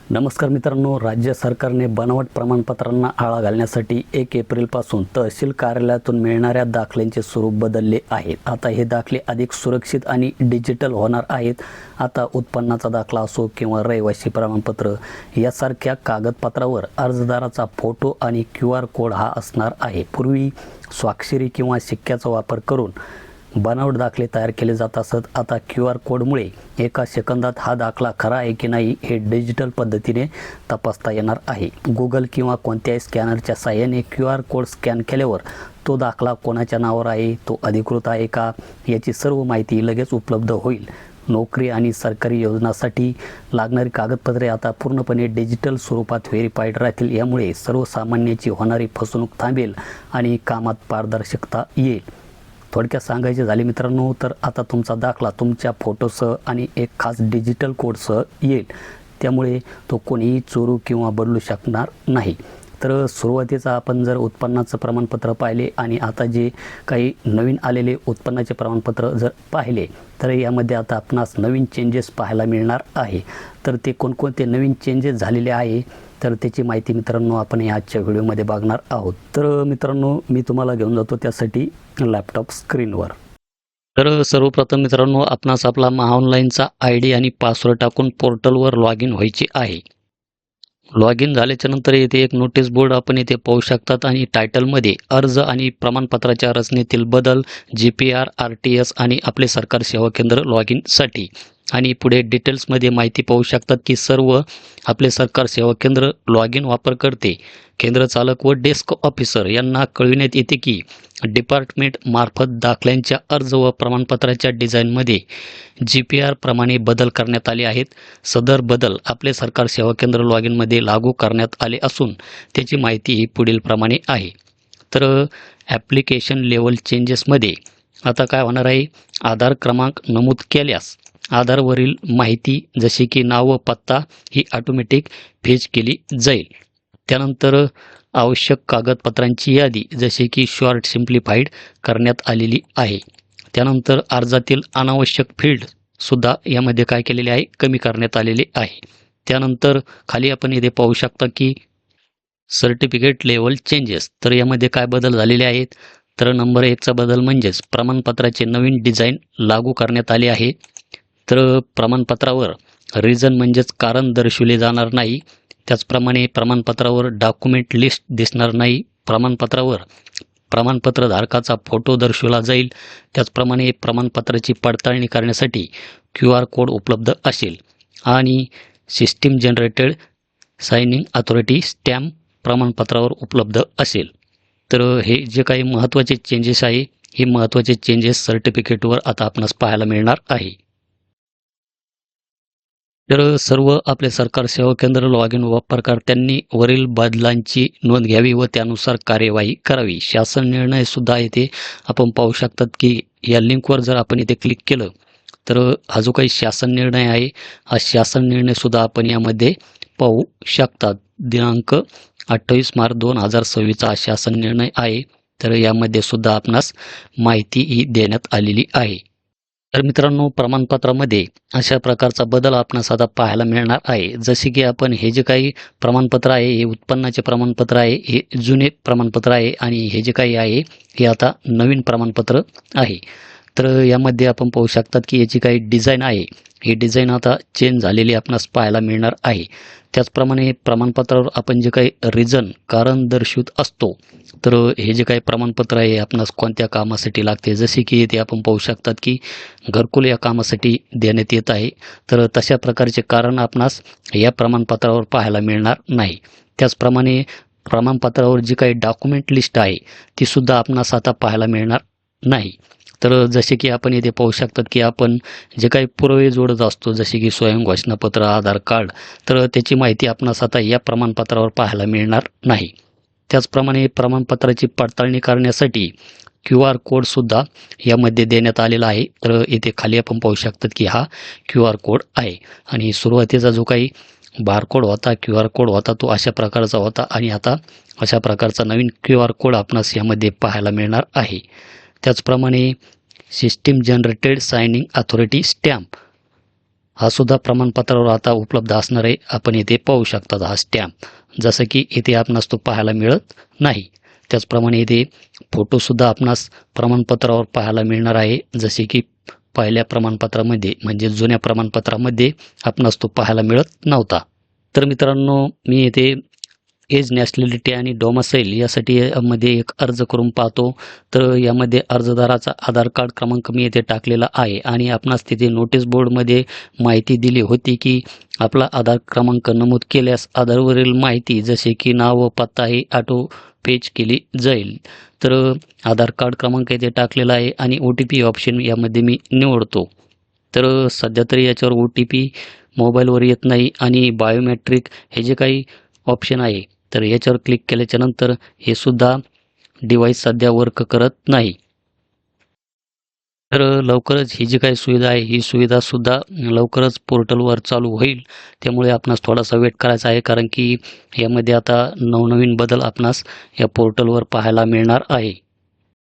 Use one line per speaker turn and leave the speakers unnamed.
नमस्कार मित्रांनो, राज्य सरकारने बनावट प्रमाणपत्रांना आळा घालण्यासाठी 1 एप्रिलपासून तहसील कार्यालयातून मिळणाऱ्या दाखल्यांचे स्वरूप बदलले आहे। आता हे दाखले अधिक सुरक्षित आणि डिजिटल होणार आहेत। आता उत्पन्नाचा दाखला असो किंवा रहिवासी प्रमाणपत्र यासारख्या कागदपत्रावर अर्जदाराचा फोटो आणि QR कोड हा असणार आहे। पूर्वी स्वाक्षरी किंवा शिक्क्याचा वापर करून बनावट दाखले तयार केले जात असत। आता QR कोडमुळे एका सेकंदात हा दाखला खरा आहे की नाही हे डिजिटल पद्धतीने तपासता येणार आहे। Google किंवा कोणत्याही स्कॅनरच्या साहाय्याने QR कोड स्कॅन केल्यावर तो दाखला कोणाच्या नावावर आहे, तो अधिकृत आहे का याची सर्व माहिती लगेच उपलब्ध होईल। नोकरी आणि सरकारी योजनांसाठी लागणारी कागदपत्रे आता पूर्णपणे डिजिटल स्वरूपात व्हेरीफाईड राहतील। यामुळे सर्वसामान्यांची होणारी फसवणूक थांबेल आणि कामात पारदर्शकता येईल। थोडक्यात सांगायचे झाले मित्रांनो, तर आता तुमचा दाखला तुमच्या फोटोसह आणि एक खास डिजिटल कोडसह येईल। त्यामुळे तो कोणीही चोरू किंवा बदलू शकणार नाही। तर सुरुवातीचा आपण जर उत्पन्नाचं प्रमाणपत्र पाहिले आणि आता जे काही नवीन आलेले उत्पन्नाचे प्रमाणपत्र जर पाहिले तर यामध्ये आता आपणास नवीन चेंजेस पाहायला मिळणार आहे। तर ते कोणकोणते नवीन चेंजेस झालेले आहे तर त्याची माहिती मित्रांनो आपण या आजच्या व्हिडिओमध्ये बघणार आहोत। तर मित्रांनो मी तुम्हाला घेऊन जातो त्यासाठी लॅपटॉप स्क्रीनवर। तर सर्वप्रथम मित्रांनो आपणास आपला महाऑनलाईनचा ID आणि पासवर्ड टाकून पोर्टलवर लॉग इन व्हायचे आहे। लॉग इन झाल्याच्या नंतर येथे एक नोटीस बोर्ड आपण इथे पाहू शकतात आणि टायटलमध्ये अर्ज आणि प्रमाणपत्राच्या रचनेतील बदल, GPR, RTS आणि आपले सरकार सेवा केंद्र लॉग इनसाठी आणि पुढे डिटेल्समध्ये माहिती पाहू शकतात की सर्व आपले सरकार सेवा केंद्र लॉग इन वापरकर्ते, केंद्र चालक व डेस्क ऑफिसर यांना कळविण्यात येते की डिपार्टमेंट मार्फत दाखल्यांच्या अर्ज व प्रमाणपत्राच्या डिझाईनमध्ये GPR प्रमाणे बदल करण्यात आले आहेत। सदर बदल आपले सरकार सेवा केंद्र लॉग इनमध्ये लागू करण्यात आले असून त्याची माहिती ही पुढील प्रमाणे आहे। तर ॲप्लिकेशन लेवल चेंजेसमध्ये आता काय होणार आहे, आधार क्रमांक नमूद केल्यास आधारवरील माहिती जशी की नाव व पत्ता ही ऑटोमॅटिक फेच केली जाईल। त्यानंतर आवश्यक कागदपत्रांची यादी जसे की शॉर्ट सिम्प्लिफाईड करण्यात आलेली आहे। त्यानंतर अर्जातील अनावश्यक फील्डसुद्धा यामध्ये काय केलेले आहे, कमी करण्यात आलेले आहे। त्यानंतर खाली आपण इथे पाहू शकता की सर्टिफिकेट लेवल चेंजेस, तर यामध्ये काय बदल झालेले आहेत, तर नंबर 1चा बदल म्हणजेच प्रमाणपत्राचे नवीन डिझाईन लागू करण्यात आले आहे। तर प्रमाणपत्रावर रिझन म्हणजेच कारण दर्शविले जाणार नाही। त्याचप्रमाणे प्रमाणपत्रावर डॉक्युमेंट लिस्ट दिसणार नाही। प्रमाणपत्रावर प्रमाणपत्रधारकाचा फोटो दर्शवला जाईल। त्याचप्रमाणे प्रमाणपत्राची पडताळणी करण्यासाठी QR कोड उपलब्ध असेल आणि system generated signing authority stamp प्रमाणपत्रावर उपलब्ध असेल। तर हे जे काही महत्त्वाचे चेंजेस आहे, हे महत्त्वाचे चेंजेस सर्टिफिकेटवर आता आपणास पाहायला मिळणार आहे। तर सर्व आपले सरकार सेवा केंद्र लॉग इन वापरकर्त्यांनी वरील बदलांची नोंद घ्यावी व त्यानुसार कार्यवाही करावी। शासन निर्णय सुद्धा येथे आपण पाहू शकतात की या लिंकवर जर आपण इथे क्लिक केलं तर हा जो काही शासन निर्णय आहे, हा शासन निर्णय सुद्धा आपण यामध्ये पाहू शकतात। दिनांक 28 मार्च 2026 हा शासन निर्णय आहे। तर यामध्ये सुद्धा आपणास माहिती ही देण्यात आलेली आहे। तर मित्रांनो प्रमाणपत्रामध्ये अशा प्रकारचा बदल आपणास आता पाहायला मिळणार आहे। जसे की आपण हे जे काही प्रमाणपत्र आहे, हे उत्पन्नाचे प्रमाणपत्र आहे, हे जुने प्रमाणपत्र आहे आणि हे जे काही आहे हे आता नवीन प्रमाणपत्र आहे। तर यामध्ये आपण पाहू शकतात की याची काही डिझाईन आहे, ही डिझाईन आता चेंज झालेली आपणास पाहायला मिळणार आहे। त्याचप्रमाणे प्रमाणपत्रावर आपण जे काही रिझन कारण दर्शवित असतो, तर हे जे काही प्रमाणपत्र आहे आपणास कोणत्या कामासाठी लागते, जसे की इथे आपण पाहू शकतात की घरकुल या कामासाठी देण्यात येत आहे। तर तशा प्रकारचे कारण आपणास या प्रमाणपत्रावर पाहायला मिळणार नाही। त्याचप्रमाणे प्रमाणपत्रावर जी काही डॉक्युमेंट लिस्ट आहे ती सुद्धा आपणास आता पाहायला मिळणार नाही। तर जसे की आपण इथे पाहू शकतात की आपण जे काही पुरावे जोडत असतो जसे की स्वयं घोषणापत्र, आधार कार्ड, तर त्याची माहिती आपणास आता या प्रमाणपत्रावर पाहायला मिळणार नाही। त्याचप्रमाणे प्रमाणपत्राची पडताळणी करण्यासाठी QR कोडसुद्धा यामध्ये देण्यात आलेला आहे। तर इथे खाली आपण पाहू शकतात की हा QR कोड आहे आणि सुरुवातीचा जो काही बारकोड होता, QR कोड होता, तो अशा प्रकारचा होता आणि आता अशा प्रकारचा नवीन QR कोड आपणास यामध्ये पाहायला मिळणार आहे। त्याचप्रमाणे system generated signing authority stamp हा सुद्धा प्रमाणपत्रावर आता उपलब्ध असणार आहे. आपण इथे पाहू शकतात हा स्टॅम्प, जसं की इथे आपणास तो पाहायला मिळत नाही. त्याचप्रमाणे इथे फोटोसुद्धा आपणास प्रमाणपत्रावर पाहायला मिळणार आहे, जसे की पहिल्या प्रमाणपत्रामध्ये म्हणजे जुन्या प्रमाणपत्रामध्ये आपणास तो पाहायला मिळत नव्हता. तर मित्रांनो, मी इथे एज, नॅशनॅलिटी आणि डोमासाईल यासाठी यामध्ये एक अर्ज करून पाहतो. तर यामध्ये अर्जदाराचा आधार कार्ड क्रमांक मी इथे टाकलेला आहे आणि आपणास तिथे नोटीस बोर्डमध्ये माहिती दिली होती की आपला आधार क्रमांक नमूद केल्यास आधारवरील माहिती जसे की नाव व पत्ता ही ऑटो पेज केली जाईल. तर आधार कार्ड क्रमांक इथे टाकलेला आहे आणि OTP ऑप्शन यामध्ये मी निवडतो. तर सध्या तरी याच्यावर OTP मोबाईलवर येत नाही आणि बायोमेट्रिक हे जे काही ऑप्शन आहे, तर याच्यावर क्लिक केल्याच्यानंतर हे सुद्धा डिव्हाइस सध्या वर्क करत नाही. तर लवकरच ही जी काही सुविधा आहे, ही सुविधासुद्धा लवकरच पोर्टलवर चालू होईल. त्यामुळे आपणास थोडासा वेट करायचा आहे, कारण की यामध्ये आता नवनवीन बदल आपणास या पोर्टलवर पाहायला मिळणार आहे.